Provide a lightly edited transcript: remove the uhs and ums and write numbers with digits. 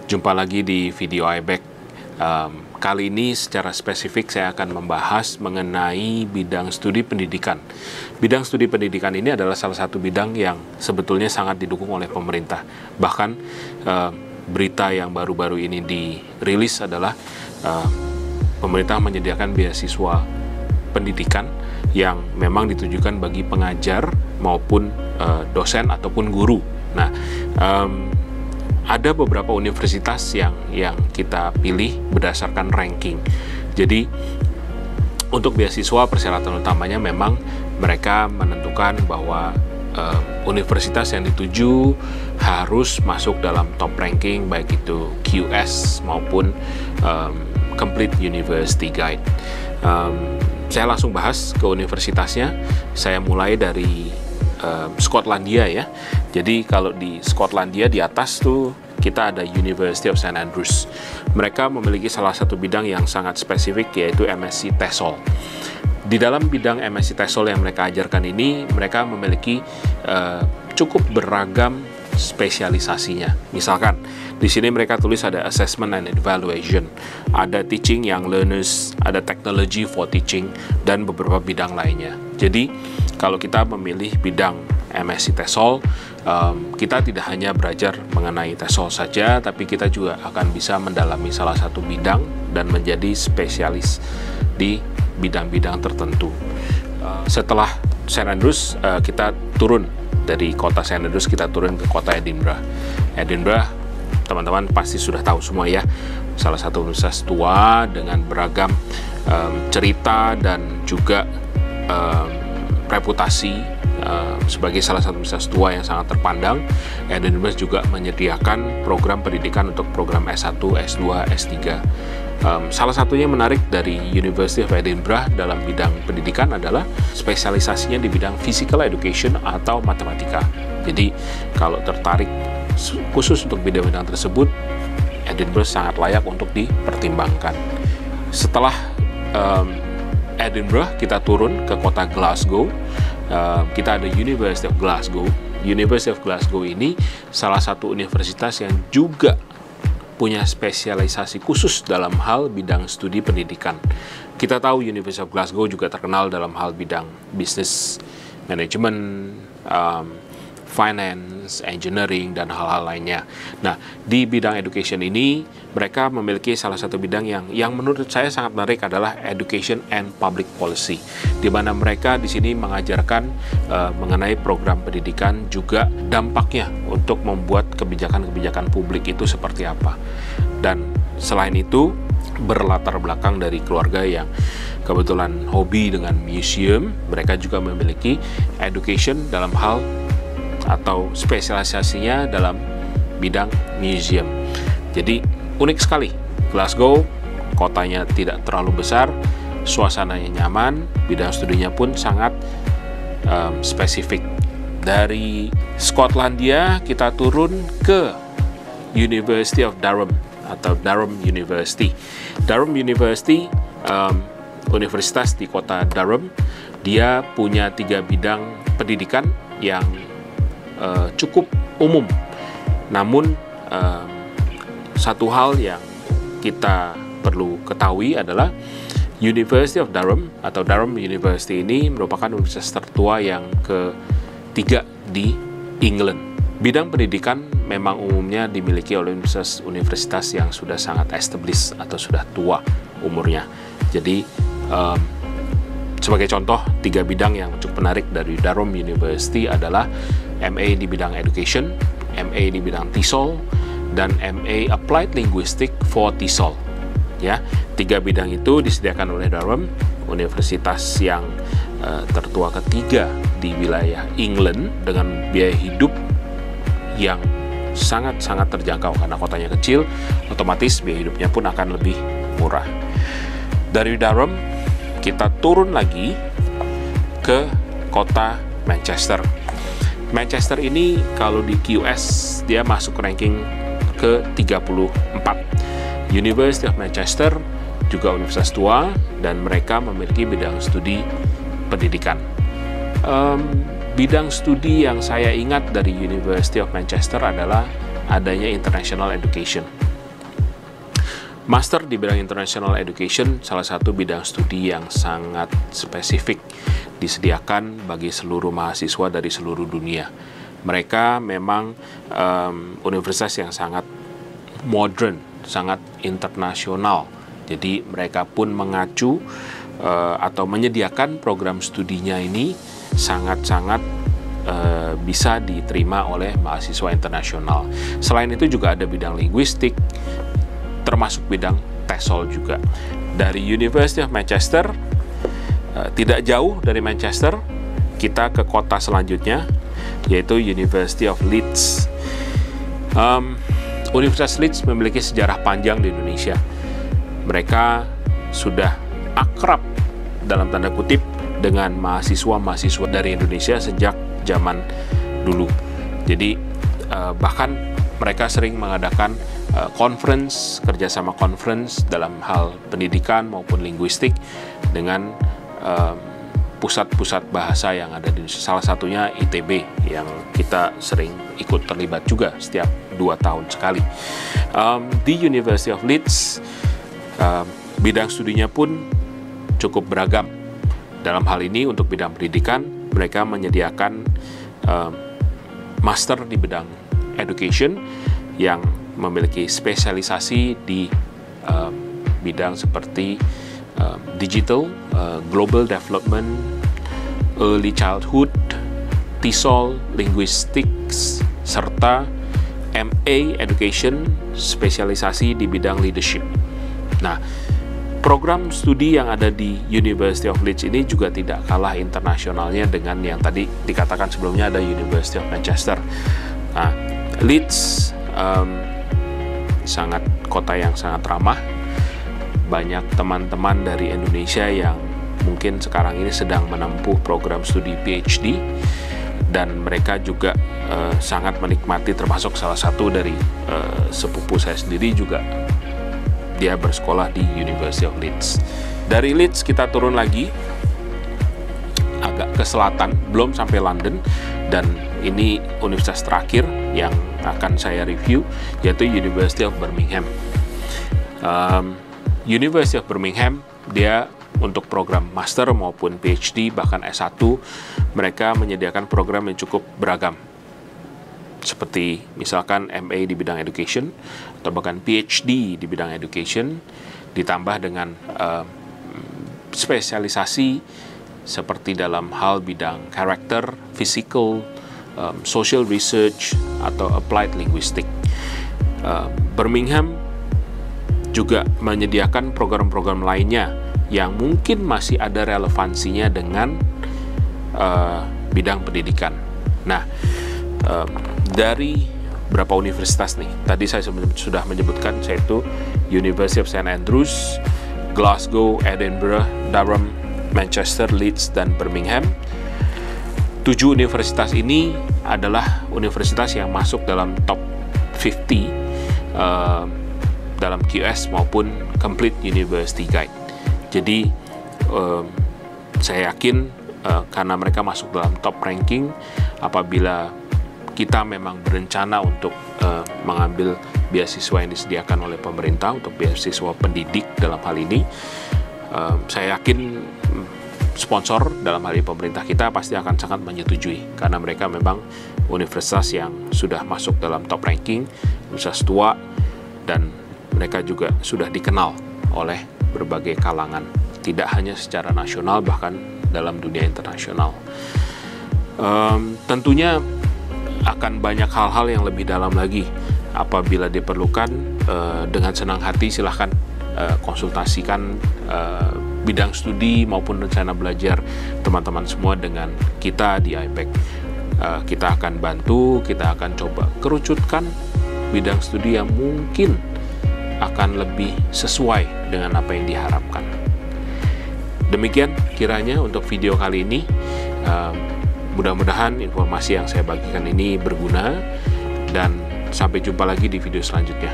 Jumpa lagi di video iBack. Kali ini secara spesifik saya akan membahas mengenai bidang studi pendidikan. Bidang studi pendidikan ini adalah salah satu bidang yang sebetulnya sangat didukung oleh pemerintah. Bahkan berita yang baru-baru ini dirilis adalah pemerintah menyediakan beasiswa pendidikan yang memang ditujukan bagi pengajar maupun dosen ataupun guru. Nah, ada beberapa universitas yang kita pilih berdasarkan ranking. Jadi untuk beasiswa persyaratan utamanya memang mereka menentukan bahwa universitas yang dituju harus masuk dalam top ranking, baik itu QS maupun Complete University Guide. Saya langsung bahas ke universitasnya. Saya mulai dari Skotlandia ya. Jadi kalau di Skotlandia di atas tuh kita ada University of St Andrews. Mereka memiliki salah satu bidang yang sangat spesifik, yaitu MSc TESOL. Di dalam bidang MSc TESOL yang mereka ajarkan ini, mereka memiliki cukup beragam spesialisasinya. Misalkan di sini mereka tulis ada assessment and evaluation, ada teaching young learners, ada technology for teaching, dan beberapa bidang lainnya. Jadi kalau kita memilih bidang MSc TESOL, kita tidak hanya belajar mengenai TESOL saja, tapi kita juga akan bisa mendalami salah satu bidang dan menjadi spesialis di bidang-bidang tertentu. Setelah St Andrews, kita turun dari kota St Andrews, kita turun ke kota Edinburgh. Edinburgh, teman-teman pasti sudah tahu semua ya, salah satu universitas tua dengan beragam cerita dan juga reputasi sebagai salah satu universitas tua yang sangat terpandang. Edinburgh juga menyediakan program pendidikan untuk program S1, S2, S3. Salah satunya menarik dari University of Edinburgh dalam bidang pendidikan adalah spesialisasinya di bidang physical education atau matematika. Jadi kalau tertarik khusus untuk bidang-bidang tersebut, Edinburgh sangat layak untuk dipertimbangkan. Setelah Edinburgh, kita turun ke kota Glasgow. Kita ada University of Glasgow. University of Glasgow ini salah satu universitas yang juga punya spesialisasi khusus dalam hal bidang studi pendidikan. Kita tahu University of Glasgow juga terkenal dalam hal bidang business management, finance, engineering, dan hal-hal lainnya. Nah, di bidang education ini, mereka memiliki salah satu bidang yang menurut saya sangat menarik adalah education and public policy, di mana mereka di sini mengajarkan mengenai program pendidikan, juga dampaknya untuk membuat kebijakan-kebijakan publik itu seperti apa. Dan selain itu, berlatar belakang dari keluarga yang kebetulan hobi dengan museum, mereka juga memiliki education dalam hal atau spesialisasinya dalam bidang museum. Jadi unik sekali. Glasgow, kotanya tidak terlalu besar, suasananya nyaman, bidang studinya pun sangat spesifik. Dari Skotlandia kita turun ke University of Durham atau Durham University. Durham University, universitas di kota Durham, dia punya 3 bidang pendidikan yang cukup umum. Namun satu hal yang kita perlu ketahui adalah University of Durham atau Durham University ini merupakan universitas tertua yang ketiga di England. Bidang pendidikan memang umumnya dimiliki oleh universitas yang sudah sangat established atau sudah tua umurnya. Jadi sebagai contoh, 3 bidang yang cukup menarik dari Durham University adalah MA di bidang Education, MA di bidang TESOL, dan MA Applied Linguistics for TESOL. Ya, 3 bidang itu disediakan oleh Durham, universitas yang tertua ketiga di wilayah England dengan biaya hidup yang sangat-sangat terjangkau karena kotanya kecil, otomatis biaya hidupnya pun akan lebih murah. Dari Durham, kita turun lagi ke kota Manchester. Manchester ini kalau di QS dia masuk ranking ke-34. University of Manchester juga universitas tua dan mereka memiliki bidang studi pendidikan. Bidang studi yang saya ingat dari University of Manchester adalah adanya international education. Master di bidang International Education salah satu bidang studi yang sangat spesifik disediakan bagi seluruh mahasiswa dari seluruh dunia. Mereka memang universitas yang sangat modern, sangat internasional. Jadi mereka pun mengacu atau menyediakan program studinya ini sangat-sangat bisa diterima oleh mahasiswa internasional. Selain itu juga ada bidang linguistik, termasuk bidang TESOL juga. Dari University of Manchester, tidak jauh dari Manchester, kita ke kota selanjutnya, yaitu University of Leeds. Universitas Leeds memiliki sejarah panjang di Indonesia. Mereka sudah akrab dalam tanda kutip dengan mahasiswa-mahasiswa dari Indonesia sejak zaman dulu. Jadi bahkan mereka sering mengadakan kerjasama conference dalam hal pendidikan maupun linguistik dengan pusat-pusat bahasa yang ada di Indonesia. Salah satunya ITB yang kita sering ikut terlibat juga setiap 2 tahun sekali. Di University of Leeds, bidang studinya pun cukup beragam. Dalam hal ini untuk bidang pendidikan, mereka menyediakan master di bidang education yang memiliki spesialisasi di bidang seperti digital, global development, early childhood, TESOL, linguistics, serta MA education spesialisasi di bidang leadership. Nah, program studi yang ada di University of Leeds ini juga tidak kalah internasionalnya dengan yang tadi dikatakan sebelumnya ada University of Manchester. Nah, Leeds kota yang sangat ramah. Banyak teman-teman dari Indonesia yang mungkin sekarang ini sedang menempuh program studi PhD, dan mereka juga sangat menikmati, termasuk salah satu dari sepupu saya sendiri juga dia bersekolah di University of Leeds. Dari Leeds kita turun lagi agak ke selatan, belum sampai London, dan ini universitas terakhir yang akan saya review, yaitu University of Birmingham. University of Birmingham, dia untuk program master maupun PhD bahkan S1, mereka menyediakan program yang cukup beragam, seperti misalkan MA di bidang education atau bahkan PhD di bidang education, ditambah dengan spesialisasi seperti dalam hal bidang karakter, physical, social research, atau applied linguistic. Birmingham juga menyediakan program-program lainnya yang mungkin masih ada relevansinya dengan bidang pendidikan. Nah, dari beberapa universitas nih, tadi saya sudah menyebutkan, yaitu University of St. Andrews, Glasgow, Edinburgh, Durham, Manchester, Leeds, dan Birmingham. 7 universitas ini adalah universitas yang masuk dalam top 50 dalam QS maupun Complete University Guide. Jadi saya yakin karena mereka masuk dalam top ranking, apabila kita memang berencana untuk mengambil beasiswa yang disediakan oleh pemerintah untuk beasiswa pendidik dalam hal ini, saya yakin sponsor dalam hal ini pemerintah kita pasti akan sangat menyetujui, karena mereka memang universitas yang sudah masuk dalam top ranking, universitas tua, dan mereka juga sudah dikenal oleh berbagai kalangan, tidak hanya secara nasional, bahkan dalam dunia internasional. Tentunya akan banyak hal-hal yang lebih dalam lagi. Apabila diperlukan, dengan senang hati silahkan konsultasikan bidang studi maupun rencana belajar teman-teman semua dengan kita di IPEC. Kita akan bantu, kita akan coba kerucutkan bidang studi yang mungkin akan lebih sesuai dengan apa yang diharapkan. Demikian kiranya untuk video kali ini. Mudah-mudahan informasi yang saya bagikan ini berguna, dan sampai jumpa lagi di video selanjutnya.